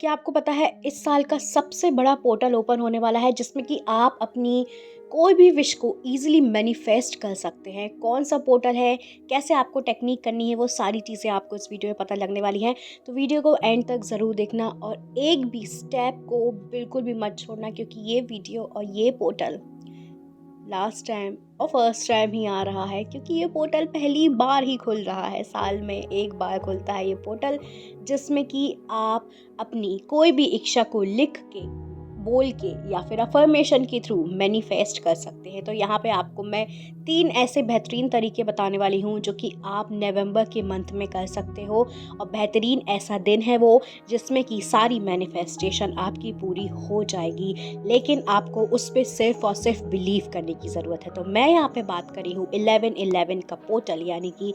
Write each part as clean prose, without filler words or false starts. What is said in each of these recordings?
क्या आपको पता है इस साल का सबसे बड़ा पोर्टल ओपन होने वाला है जिसमें कि आप अपनी कोई भी विश को इजीली मैनिफेस्ट कर सकते हैं। कौन सा पोर्टल है, कैसे आपको टेक्निक करनी है, वो सारी चीज़ें आपको इस वीडियो में पता लगने वाली हैं। तो वीडियो को एंड तक ज़रूर देखना और एक भी स्टेप को बिल्कुल भी मत छोड़ना, क्योंकि ये वीडियो और ये पोर्टल लास्ट टाइम और फर्स्ट टाइम ही आ रहा है, क्योंकि ये पोर्टल पहली बार ही खुल रहा है। साल में एक बार खुलता है ये पोर्टल, जिसमें कि आप अपनी कोई भी इच्छा को लिख के, बोल के या फिर अफर्मेशन के थ्रू मैनिफेस्ट कर सकते हैं। तो यहाँ पे आपको मैं 3 ऐसे बेहतरीन तरीके बताने वाली हूँ जो कि आप नवंबर के मंथ में कर सकते हो। और बेहतरीन ऐसा दिन है वो जिसमें कि सारी मैनिफेस्टेशन आपकी पूरी हो जाएगी, लेकिन आपको उस पर सिर्फ और सिर्फ बिलीव करने की ज़रूरत है। तो मैं यहाँ पे बात करी हूँ 11/11 का पोर्टल, यानी कि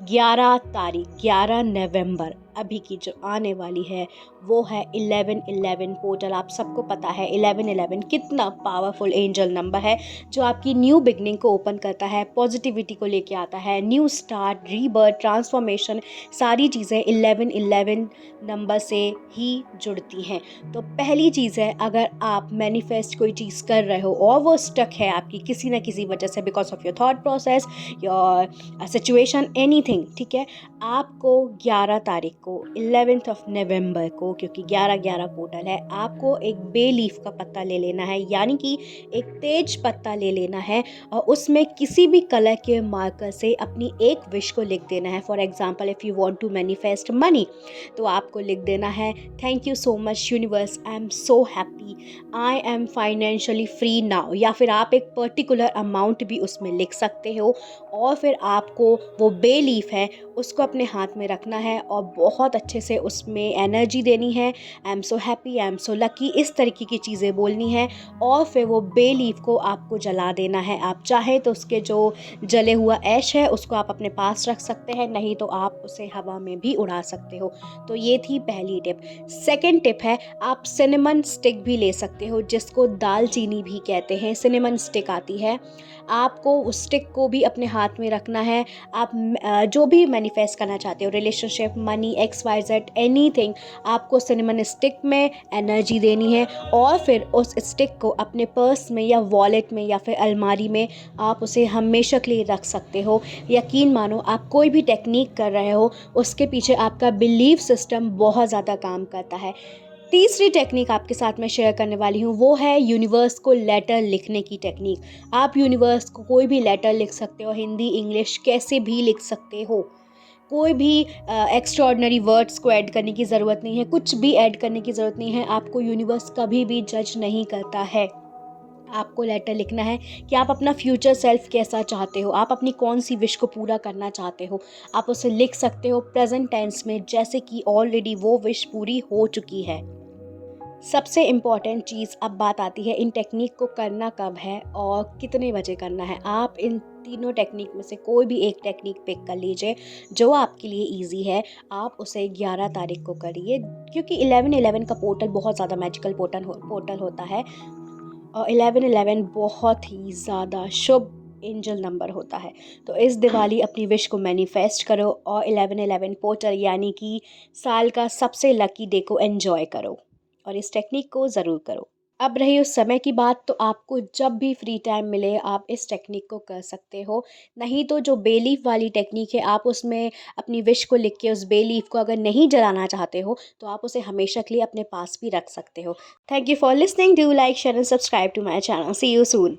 11 तारीख 11 नवंबर अभी की जो आने वाली है वो है 11/11 पोर्टल। आप सबको पता है 11/11 कितना पावरफुल एंजल नंबर है, जो आपकी न्यू बिगनिंग को ओपन करता है, पॉजिटिविटी को लेके आता है, न्यू स्टार्ट, रीबर्थ, ट्रांसफॉर्मेशन, सारी चीज़ें 11/11 नंबर से ही जुड़ती हैं। तो पहली चीज़ है, अगर आप मैनिफेस्ट कोई चीज़ कर रहे हो और वो स्टक है आपकी किसी ना किसी वजह से, because of your thought process, your situation, anything, ठीक है, आपको 11 तारीख को 11th ऑफ नवंबर को, क्योंकि 11/11 पोर्टल है, आपको एक बे लीफ का पत्ता ले लेना है, यानी कि एक तेज पत्ता ले लेना है और उसमें किसी भी कलर के मार्कर से अपनी एक विश को लिख देना है। For example, if you want to manifest money, तो आपको लिख देना है, thank you so much universe, I am so happy, I am financially free now, या फिर आप एक पर्टिकुलर अमाउंट भी उसमें लिख सकते हो। और फिर आपको वो बे लीफ है उसको अपने हाथ में रखना है और बहुत अच्छे से उसमें एनर्जी देनी है। आई am so happy, I am so lucky, इस तरीके की चीज़ें बोलनी है। और फिर वो बे लीफ को आपको जला देना है। आप चाहे तो उसके जो जले हुआ ऐश है उसको आप अपने पास रख सकते हैं, नहीं तो आप उसे हवा में भी उड़ा सकते हो। तो ये थी पहली टिप। सेकेंड टिप है, आप सिनेमन स्टिक भी ले सकते हो, जिसको दालचीनी भी कहते हैं। सिनेमन स्टिक आती है, आपको उस स्टिक को भी अपने हाथ में रखना है। आप जो भी मैनिफेस्ट करना चाहते हो, रिलेशनशिप, मनी, XYZ, एनीथिंग, आपको सिनेमन स्टिक में एनर्जी देनी है। और फिर उस स्टिक को अपने पर्स में या वॉलेट में या फिर अलमारी में आप उसे हमेशा के लिए रख सकते हो। यकीन मानो, आप कोई भी टेक्निक कर रहे हो उसके पीछे आपका बिलीफ सिस्टम बहुत ज़्यादा काम करता है। तीसरी टेक्निक आपके साथ मैं शेयर करने वाली हूँ, वो है यूनिवर्स को लेटर लिखने की टेक्निक। आप यूनिवर्स को कोई भी लेटर लिख सकते हो, हिंदी, इंग्लिश, कैसे भी लिख सकते हो। कोई भी एक्स्ट्रॉर्डनरी वर्ड्स को ऐड करने की ज़रूरत नहीं है, कुछ भी ऐड करने की ज़रूरत नहीं है। आपको यूनिवर्स कभी भी जज नहीं करता है। आपको लेटर लिखना है कि आप अपना फ्यूचर सेल्फ कैसा चाहते हो, आप अपनी कौन सी विश को पूरा करना चाहते हो। आप उसे लिख सकते हो प्रेजेंट टेंस में, जैसे कि ऑलरेडी वो विश पूरी हो चुकी है। सबसे इम्पॉर्टेंट चीज़ अब बात आती है, इन टेक्निक को करना कब है और कितने बजे करना है। आप इन तीनों टेक्निक में से कोई भी एक टेक्निक पिक कर लीजिए जो आपके लिए इजी है। आप उसे 11 तारीख को करिए, क्योंकि 11/11 का पोर्टल बहुत ज़्यादा मैजिकल पोर्टल होता है और 11/11 बहुत ही ज़्यादा शुभ एंजल नंबर होता है। तो इस दिवाली अपनी विश को मैनिफेस्ट करो और 11/11 पोर्टल, यानी कि साल का सबसे लकी डे को एंजॉय करो और इस टेक्निक को ज़रूर करो। अब रही उस समय की बात, तो आपको जब भी फ्री टाइम मिले आप इस टेक्निक को कर सकते हो। नहीं तो जो बे लीफ वाली टेक्निक है, आप उसमें अपनी विश को लिख के उस बे लीफ को अगर नहीं जलाना चाहते हो तो आप उसे हमेशा के लिए अपने पास भी रख सकते हो। Thank you for listening, do like, share and subscribe to my channel. See you soon.